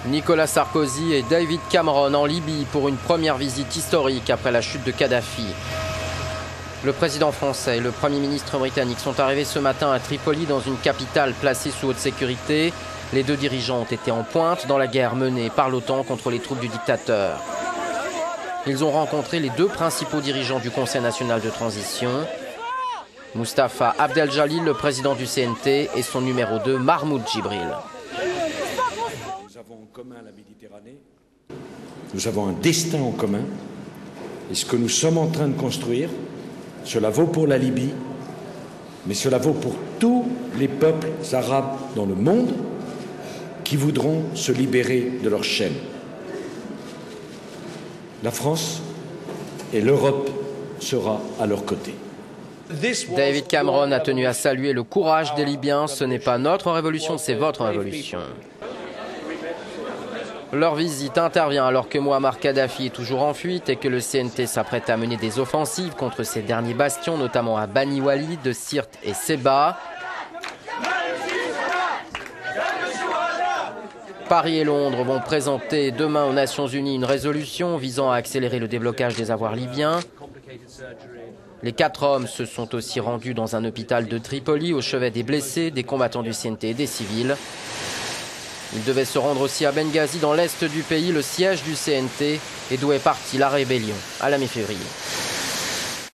Nicolas Sarkozy et David Cameron en Libye pour une première visite historique après la chute de Kadhafi. Le président français et le Premier ministre britannique sont arrivés ce matin à Tripoli, dans une capitale placée sous haute sécurité. Les deux dirigeants ont été en pointe dans la guerre menée par l'OTAN contre les troupes du dictateur. Ils ont rencontré les deux principaux dirigeants du Conseil national de transition, Mustapha Abdel-Jalil, le président du CNT, et son numéro 2, Mahmoud Djibril. Nous avons en commun la Méditerranée, nous avons un destin en commun, et ce que nous sommes en train de construire, cela vaut pour la Libye, mais cela vaut pour tous les peuples arabes dans le monde qui voudront se libérer de leurs chaînes. La France et l'Europe sera à leur côté. David Cameron a tenu à saluer le courage des Libyens. Ce n'est pas notre révolution, c'est votre révolution. Leur visite intervient alors que Mouammar Kadhafi est toujours en fuite et que le CNT s'apprête à mener des offensives contre ses derniers bastions, notamment à Bani Walid, Sirte et Sebha. Paris et Londres vont présenter demain aux Nations Unies une résolution visant à accélérer le déblocage des avoirs libyens. Les 4 hommes se sont aussi rendus dans un hôpital de Tripoli au chevet des blessés, des combattants du CNT et des civils. Ils devaient se rendre aussi à Benghazi, dans l'est du pays, le siège du CNT, et d'où est partie la rébellion à la mi-février.